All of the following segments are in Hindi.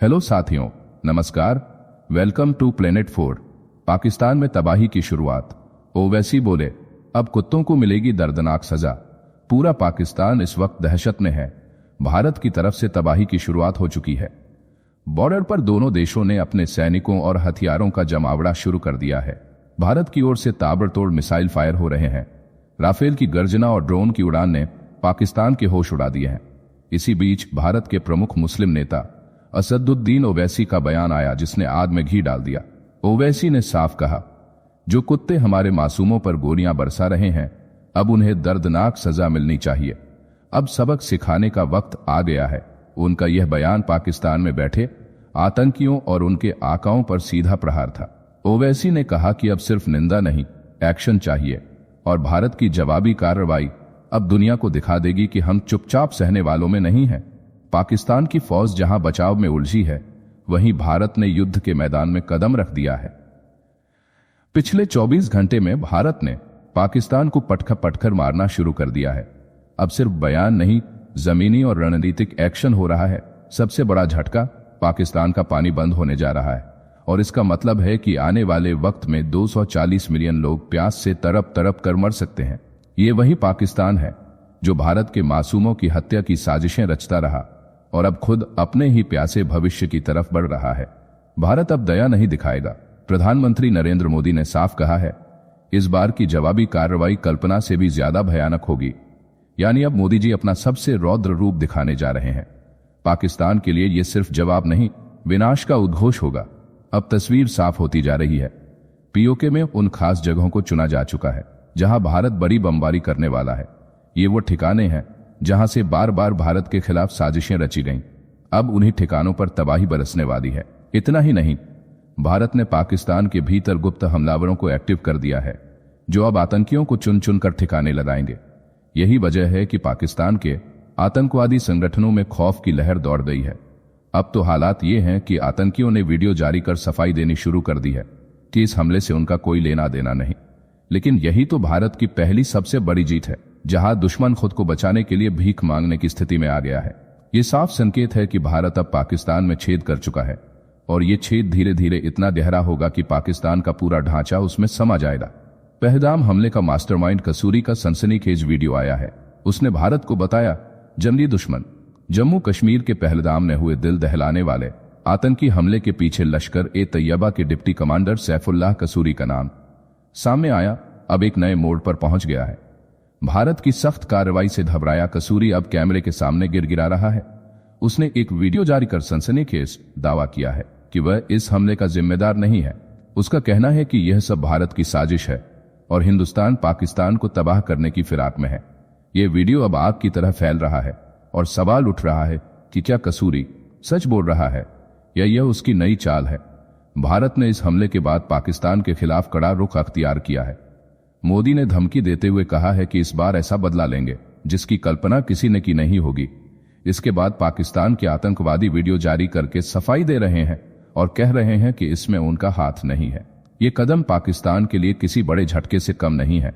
हेलो साथियों, नमस्कार। Welcome to planet 4। पाकिस्तान में तबाही की शुरुआत। ओवैसी बोले, अब कुत्तों को मिलेगी दर्दनाक सजा। पूरा पाकिस्तान इस वक्त दहशत में है। भारत की तरफ से तबाही की शुरुआत हो चुकी है। बॉर्डर पर दोनों देशों ने अपने सैनिकों और हथियारों का जमावड़ा शुरू कर दिया है। भारत की ओर से ताबड़तोड़ मिसाइल फायर हो रहे हैं। राफेल की गर्जना और ड्रोन की उड़ान ने पाकिस्तान के होश उड़ा दिए हैं। इसी बीच भारत के प्रमुख मुस्लिम नेता असदुद्दीन ओवैसी का बयान आया, जिसने आग में घी डाल दिया। ओवैसी ने साफ कहा, जो कुत्ते हमारे मासूमों पर गोलियां बरसा रहे हैं, अब उन्हें दर्दनाक सजा मिलनी चाहिए। अब सबक सिखाने का वक्त आ गया है। उनका यह बयान पाकिस्तान में बैठे आतंकियों और उनके आकाओं पर सीधा प्रहार था। ओवैसी ने कहा कि अब सिर्फ निंदा नहीं, एक्शन चाहिए और भारत की जवाबी कार्रवाई अब दुनिया को दिखा देगी कि हम चुपचाप सहने वालों में नहीं हैं। पाकिस्तान की फौज जहां बचाव में उलझी है, वहीं भारत ने युद्ध के मैदान में कदम रख दिया है। पिछले 24 घंटे में भारत ने पाकिस्तान को पटकर मारना शुरू कर दिया है। अब सिर्फ बयान नहीं, जमीनी और रणनीतिक एक्शन हो रहा है। सबसे बड़ा झटका, पाकिस्तान का पानी बंद होने जा रहा है और इसका मतलब है कि आने वाले वक्त में 240 मिलियन लोग प्यास से तड़प तड़प कर मर सकते हैं। ये वही पाकिस्तान है जो भारत के मासूमों की हत्या की साजिशें रचता रहा और अब खुद अपने ही प्यासे भविष्य की तरफ बढ़ रहा है। भारत अब दया नहीं दिखाएगा। प्रधानमंत्री नरेंद्र मोदी ने साफ कहा है, इस बार की जवाबी कार्रवाई कल्पना से भी ज्यादा भयानक होगी। यानी अब मोदी जी अपना सबसे रौद्र रूप दिखाने जा रहे हैं। पाकिस्तान के लिए यह सिर्फ जवाब नहीं, विनाश का उद्घोष होगा। अब तस्वीर साफ होती जा रही है। पीओके में उन खास जगहों को चुना जा चुका है जहां भारत बड़ी बमबारी करने वाला है। ये वो ठिकाने हैं जहां से बार बार भारत के खिलाफ साजिशें रची गईं। अब उन्हीं ठिकानों पर तबाही बरसने वाली है। इतना ही नहीं, भारत ने पाकिस्तान के भीतर गुप्त हमलावरों को एक्टिव कर दिया है, जो अब आतंकियों को चुन चुन कर ठिकाने लगाएंगे। यही वजह है कि पाकिस्तान के आतंकवादी संगठनों में खौफ की लहर दौड़ गई है। अब तो हालात ये हैं कि आतंकियों ने वीडियो जारी कर सफाई देनी शुरू कर दी है कि इस हमले से उनका कोई लेना देना नहीं। लेकिन यही तो भारत की पहली सबसे बड़ी जीत है, जहां दुश्मन खुद को बचाने के लिए भीख मांगने की स्थिति में आ गया है। ये साफ संकेत है कि भारत अब पाकिस्तान में छेद कर चुका है और ये छेद धीरे धीरे इतना गहरा होगा कि पाकिस्तान का पूरा ढांचा उसमें समा जाएगा। पहलगाम हमले का मास्टरमाइंड कसूरी का सनसनीखेज वीडियो आया है। उसने भारत को बताया जंगली दुश्मन। जम्मू कश्मीर के पहलगाम में हुए दिल दहलाने वाले आतंकी हमले के पीछे लश्कर ए तैयबा के डिप्टी कमांडर सैफुल्लाह कसूरी का नाम सामने आया। अब एक नए मोड़ पर पहुंच गया है। भारत की सख्त कार्रवाई से घबराया कसूरी अब कैमरे के सामने गिड़गिड़ा रहा है। उसने एक वीडियो जारी कर सनसनीखेज दावा किया है कि वह इस हमले का जिम्मेदार नहीं है। उसका कहना है कि यह सब भारत की साजिश है और हिंदुस्तान पाकिस्तान को तबाह करने की फिराक में है। यह वीडियो अब आग की तरह फैल रहा है और सवाल उठ रहा है कि क्या कसूरी सच बोल रहा है या यह उसकी नई चाल है। भारत ने इस हमले के बाद पाकिस्तान के खिलाफ कड़ा रुख अख्तियार किया है। मोदी ने धमकी देते हुए कहा है कि इस बार ऐसा बदला लेंगे जिसकी कल्पना किसी ने की नहीं होगी। इसके बाद पाकिस्तान के आतंकवादी वीडियो जारी करके सफाई दे रहे हैं और कह रहे हैं कि इसमें उनका हाथ नहीं है। ये कदम पाकिस्तान के लिए किसी बड़े झटके से कम नहीं है।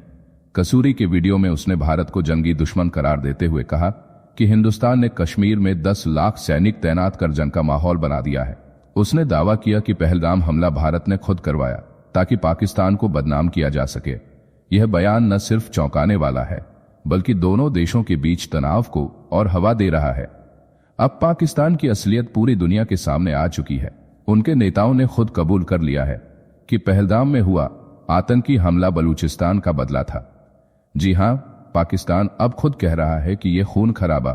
कसूरी के वीडियो में उसने भारत को जंगी दुश्मन करार देते हुए कहा कि हिंदुस्तान ने कश्मीर में 10 लाख सैनिक तैनात कर जंग का माहौल बना दिया है। उसने दावा किया कि पहलगाम हमला भारत ने खुद करवाया ताकि पाकिस्तान को बदनाम किया जा सके। यह बयान न सिर्फ चौंकाने वाला है, बल्कि दोनों देशों के बीच तनाव को और हवा दे रहा है। अब पाकिस्तान की असलियत पूरी दुनिया के सामने आ चुकी है। उनके नेताओं ने खुद कबूल कर लिया है कि पहलगाम में हुआ आतंकी हमला बलूचिस्तान का बदला था। जी हां, पाकिस्तान अब खुद कह रहा है कि यह खून खराबा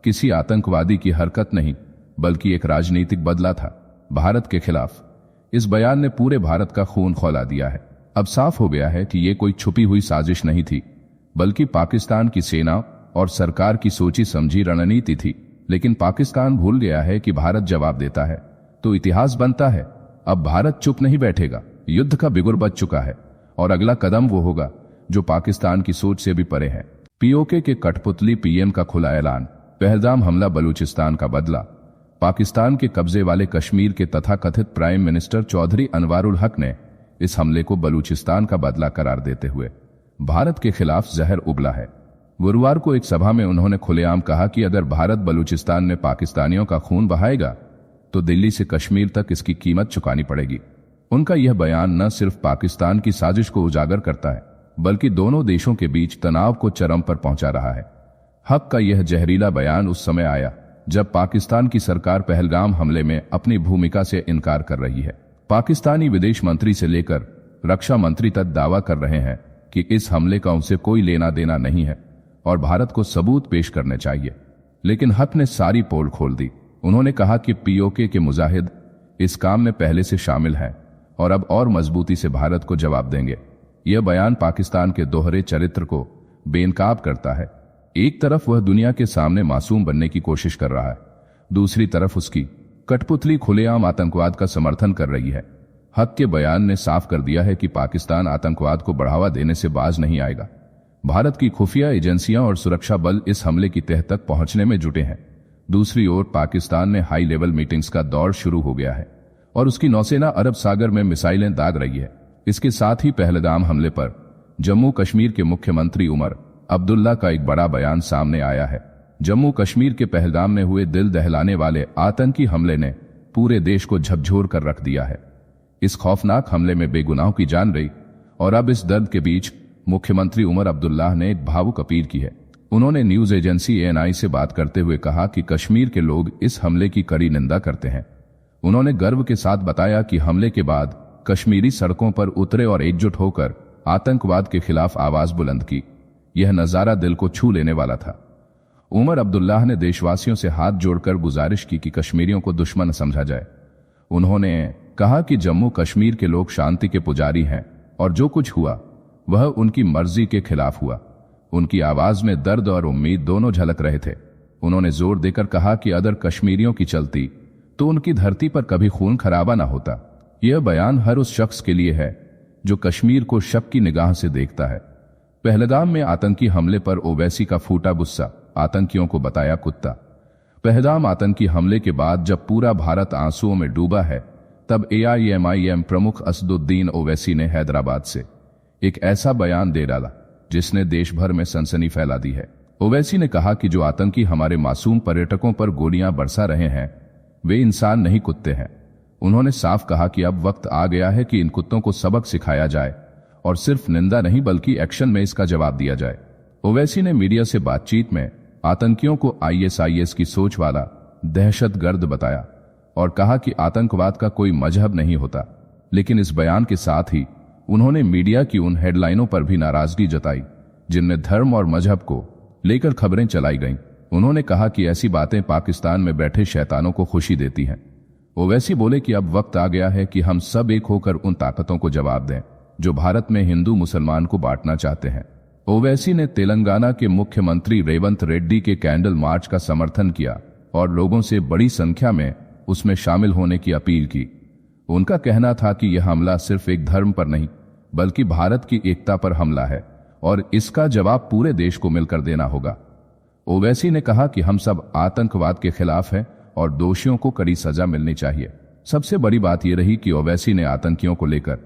किसी आतंकवादी की हरकत नहीं, बल्कि एक राजनीतिक बदला था भारत के खिलाफ। इस बयान ने पूरे भारत का खून खौला दिया है। अब साफ हो गया है कि यह कोई छुपी हुई साजिश नहीं थी, बल्कि पाकिस्तान की सेना और सरकार की सोची समझी रणनीति थी। लेकिन पाकिस्तान भूल गया है कि भारत जवाब देता है तो इतिहास बनता है। अब भारत चुप नहीं बैठेगा। युद्ध का बिगुर बज चुका है और अगला कदम वो होगा जो पाकिस्तान की सोच से भी परे है। पीओके के कठपुतली पीएम का खुला ऐलान, पहलगाम हमला बलूचिस्तान का बदला। पाकिस्तान के कब्जे वाले कश्मीर के तथाकथित प्राइम मिनिस्टर चौधरी अनवारुल हक ने इस हमले को बलूचिस्तान का बदला करार देते हुए भारत के खिलाफ जहर उगला है। गुरुवार को एक सभा में उन्होंने खुलेआम कहा कि अगर भारत बलूचिस्तान में पाकिस्तानियों का खून बहाएगा तो दिल्ली से कश्मीर तक इसकी कीमत चुकानी पड़ेगी। उनका यह बयान न सिर्फ पाकिस्तान की साजिश को उजागर करता है, बल्कि दोनों देशों के बीच तनाव को चरम पर पहुंचा रहा है। हक का यह जहरीला बयान उस समय आया जब पाकिस्तान की सरकार पहलगाम हमले में अपनी भूमिका से इनकार कर रही है। पाकिस्तानी विदेश मंत्री से लेकर रक्षा मंत्री तक दावा कर रहे हैं कि इस हमले का उनसे कोई लेना देना नहीं है और भारत को सबूत पेश करने चाहिए। लेकिन हक ने सारी पोल खोल दी। उन्होंने कहा कि पीओके के मुजाहिद इस काम में पहले से शामिल हैं और अब और मजबूती से भारत को जवाब देंगे। यह बयान पाकिस्तान के दोहरे चरित्र को बेनकाब करता है। एक तरफ वह दुनिया के सामने मासूम बनने की कोशिश कर रहा है, दूसरी तरफ उसकी कठपुतली खुलेआम आतंकवाद का समर्थन कर रही है। हक के बयान ने साफ कर दिया है कि पाकिस्तान आतंकवाद को बढ़ावा देने से बाज नहीं आएगा। भारत की खुफिया एजेंसियां और सुरक्षा बल इस हमले की तह तक पहुंचने में जुटे हैं। दूसरी ओर पाकिस्तान में हाई लेवल मीटिंग्स का दौर शुरू हो गया है और उसकी नौसेना अरब सागर में मिसाइलें दाग रही है। इसके साथ ही पहलगाम हमले पर जम्मू कश्मीर के मुख्यमंत्री उमर अब्दुल्ला का एक बड़ा बयान सामने आया है। जम्मू कश्मीर के पहलगाम में हुए दिल दहलाने वाले आतंकी हमले ने पूरे देश को झकझोर कर रख दिया है। इस खौफनाक हमले में बेगुनाहों की जान गई और अब इस दर्द के बीच मुख्यमंत्री उमर अब्दुल्ला ने एक भावुक अपील की है। उन्होंने न्यूज एजेंसी ANI से बात करते हुए कहा कि कश्मीर के लोग इस हमले की कड़ी निंदा करते हैं। उन्होंने गर्व के साथ बताया कि हमले के बाद कश्मीरी सड़कों पर उतरे और एकजुट होकर आतंकवाद के खिलाफ आवाज बुलंद की। यह नजारा दिल को छू लेने वाला था। उमर अब्दुल्लाह ने देशवासियों से हाथ जोड़कर गुजारिश की कि कश्मीरियों को दुश्मन समझा जाए। उन्होंने कहा कि जम्मू कश्मीर के लोग शांति के पुजारी हैं और जो कुछ हुआ वह उनकी मर्जी के खिलाफ हुआ। उनकी आवाज में दर्द और उम्मीद दोनों झलक रहे थे। उन्होंने जोर देकर कहा कि अगर कश्मीरियों की चलती तो उनकी धरती पर कभी खून खराबा ना होता। यह बयान हर उस शख्स के लिए है जो कश्मीर को शक की निगाह से देखता है। पहलगाम में आतंकी हमले पर ओवैसी का फूटा गुस्सा, आतंकियों को बताया कुत्ता। पहलगाम आतंकी हमले के बाद जब पूरा भारत आंसुओं में डूबा है, तब AIMIM प्रमुख असदुद्दीन ओवैसी ने हैदराबाद से एक ऐसा बयान दे डाला जिसने देश भर में सनसनी फैला दी है। ओवैसी ने कहा कि जो आतंकी हमारे मासूम पर्यटकों पर गोलियां बरसा रहे हैं वे इंसान नहीं कुत्ते हैं। उन्होंने साफ कहा कि अब वक्त आ गया है कि इन कुत्तों को सबक सिखाया जाए और सिर्फ निंदा नहीं बल्कि एक्शन में इसका जवाब दिया जाए। ओवैसी ने मीडिया से बातचीत में आतंकियों को ISIS की सोच वाला दहशतगर्द बताया और कहा कि आतंकवाद का कोई मजहब नहीं होता। लेकिन इस बयान के साथ ही उन्होंने मीडिया की उन हेडलाइनों पर भी नाराजगी जताई जिनमें धर्म और मजहब को लेकर खबरें चलाई गईं। उन्होंने कहा कि ऐसी बातें पाकिस्तान में बैठे शैतानों को खुशी देती हैं। ओवैसी बोले कि अब वक्त आ गया है कि हम सब एक होकर उन ताकतों को जवाब दें जो भारत में हिंदू मुसलमान को बांटना चाहते हैं। ओवैसी ने तेलंगाना के मुख्यमंत्री रेवंत रेड्डी के कैंडल मार्च का समर्थन किया और लोगों से बड़ी संख्या में उसमें शामिल होने की अपील की। उनका कहना था कि यह हमला सिर्फ एक धर्म पर नहीं बल्कि भारत की एकता पर हमला है और इसका जवाब पूरे देश को मिलकर देना होगा। ओवैसी ने कहा कि हम सब आतंकवाद के खिलाफ हैं और दोषियों को कड़ी सजा मिलनी चाहिए। सबसे बड़ी बात यह रही कि ओवैसी ने आतंकियों को लेकर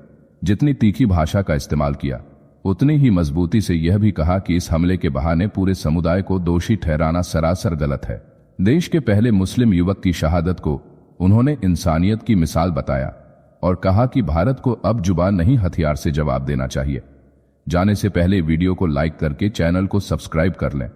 जितनी तीखी भाषा का इस्तेमाल किया उतनी ही मजबूती से यह भी कहा कि इस हमले के बहाने पूरे समुदाय को दोषी ठहराना सरासर गलत है। देश के पहले मुस्लिम युवक की शहादत को उन्होंने इंसानियत की मिसाल बताया और कहा कि भारत को अब जुबान नहीं हथियार से जवाब देना चाहिए। जाने से पहले वीडियो को लाइक करके चैनल को सब्सक्राइब कर लें।